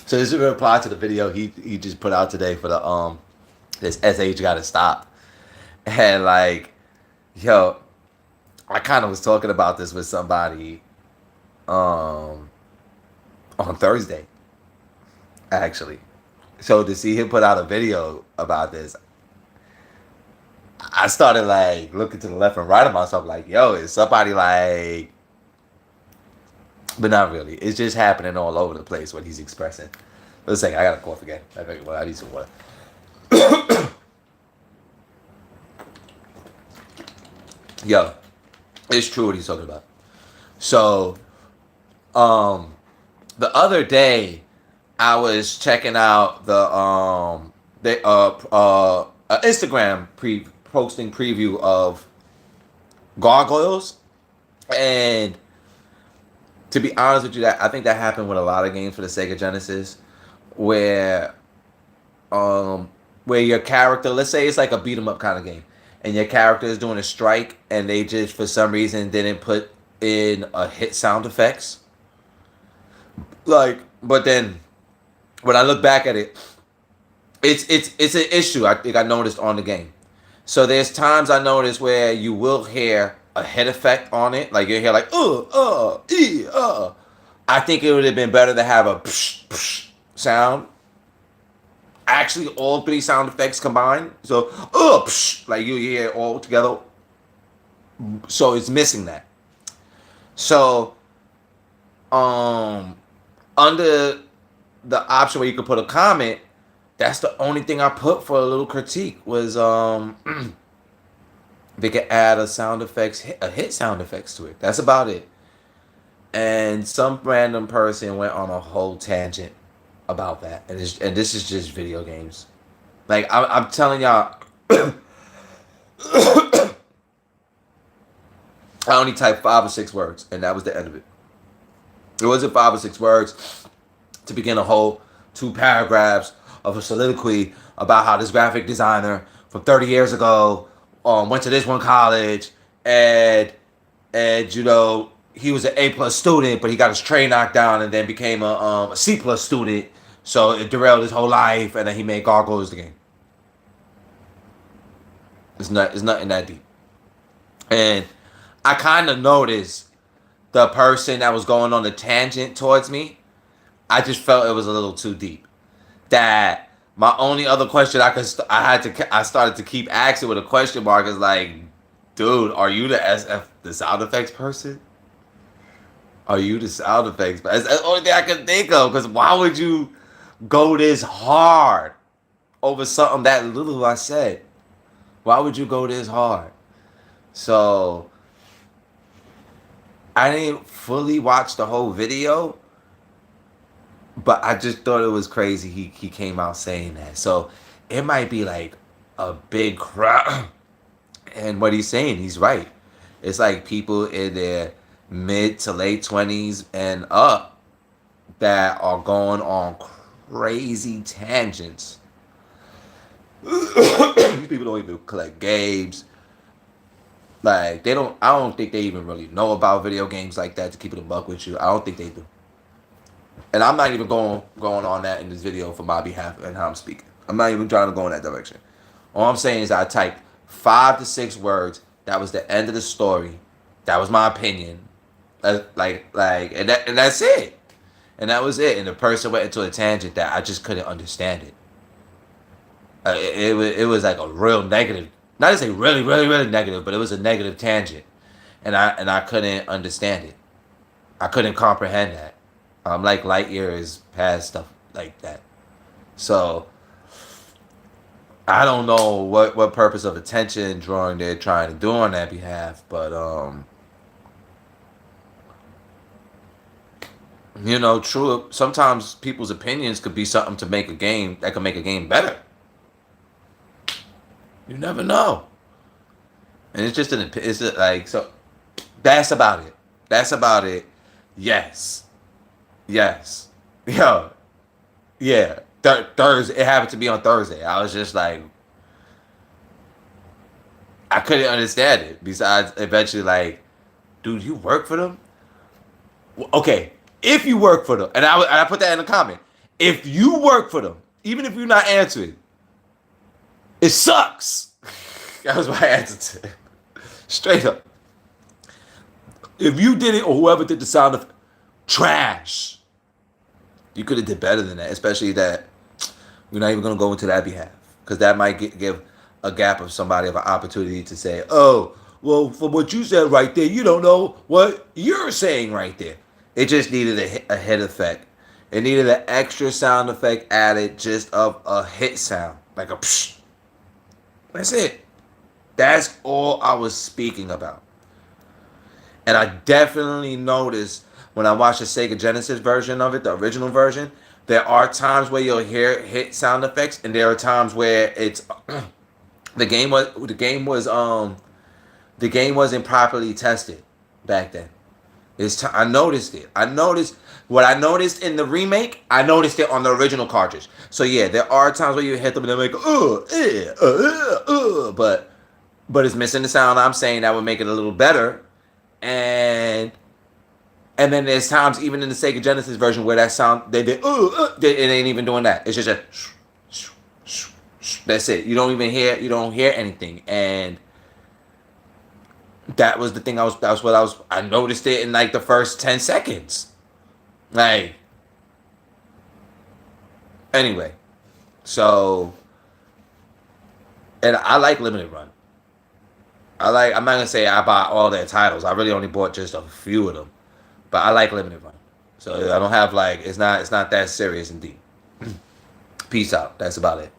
So this is a reply to the video he just put out today for the this SH gotta stop. And like, yo, I kind of was talking about this with somebody um on Thursday, actually. So to see him put out a video about this, I started like looking to the left and right of myself, like, yo, is somebody like, but not really. It's just happening all over the place what he's expressing. Let's say I gotta cough again. I need some water. Yo, it's true what he's talking about. So, um, the other day I was checking out the Instagram posting preview of Gargoyles, and to be honest with you, that I think that happened with a lot of games for the Sega Genesis, where where your character, let's say it's like a beat 'em up kind of game, and your character is doing a strike, and they just for some reason didn't put in a hit sound effects. Like, but then when I look back at it, it's an issue I think I noticed on the game. So there's times I noticed where you will hear a hit effect on it, like you hear like I think it would have been better to have a psh, psh sound. Actually, all three sound effects combined. So psh, like you hear all together. So it's missing that. So under the option where you could put a comment, that's the only thing I put for a little critique was they could add a sound effects, a hit sound effects to it. That's about it. And some random person went on a whole tangent about that, and this is just video games. Like I'm telling y'all, I only typed 5 or 6 words, and that was the end of it. It wasn't 5 or 6 words to begin a whole 2 paragraphs of a soliloquy about how this graphic designer from 30 years ago went to this one college, and you know he was an A+ student, but he got his tray knocked down and then became a C+ student. So it derailed his whole life, and then he made Gargoyles the game. It's nothing that deep. And I kind of noticed the person that was going on the tangent towards me. I just felt it was a little too deep. That my only other question I started to keep asking with a question mark is like, dude, are you the sound effects person? Are you the sound effects person? That's the only thing I can think of. Because why would you go this hard over something that little I said? Why would you go this hard? So I didn't fully watch the whole video, but I just thought it was crazy he came out saying that. So it might be like a big crowd. And what he's saying, he's right. It's like people in their mid to late 20s and up that are going on crazy tangents. These people don't even collect games. Like I don't think they even really know about video games like that, to keep it a buck with you. I don't think they do. And I'm not even going on that in this video for my behalf and how I'm speaking. I'm not even trying to go in that direction. All I'm saying is I typed 5 to 6 words. That was the end of the story. That was my opinion. And that's it. And that was it. And the person went into a tangent that I just couldn't understand it. It was like a real negative. Not to say really, really, really negative, but it was a negative tangent, and I couldn't understand it. I couldn't comprehend that. Like light years past stuff like that. So I don't know what purpose of attention drawing they're trying to do on that behalf, but you know, true. Sometimes people's opinions could be something to make a game that could make a game better. You never know. And it's just like, so that's about it. That's about it. Yes. Yes. Yo. Yeah. Thursday. It happened to be on Thursday. I was just like, I couldn't understand it. Besides, eventually, like, dude, you work for them? Okay. If you work for them, and I put that in the comment. If you work for them, even if you're not answering, it sucks. That was my answer to it. Straight up. If you did it or whoever did the sound of trash, you could have did better than that. Especially that we're not even going to go into that behalf, because that might give a gap of somebody of an opportunity to say, "Oh, well, from what you said right there, you don't know what you're saying right there." It just needed a hit effect. It needed an extra sound effect added, just of a hit sound, like a psh. That's it. That's all I was speaking about. And I definitely noticed when I watched the Sega Genesis version of it, the original version, there are times where you'll hear hit sound effects, and there are times where it's the game wasn't properly tested back then. I noticed it. I noticed what I noticed in the remake. I noticed it on the original cartridge. So yeah, there are times where you hit them and they're like, but it's missing the sound. I'm saying that would make it a little better, and then there's times even in the Sega Genesis version where that sound they did it ain't even doing that. It's just a that's it. You don't hear anything, and that was the thing. I noticed it in like the first 10 seconds. Like, anyway, so, and I like Limited Run. I'm not gonna say I bought all their titles. I really only bought just a few of them, but I like Limited Run. So I don't have like, it's not that serious and deep. Peace out. That's about it.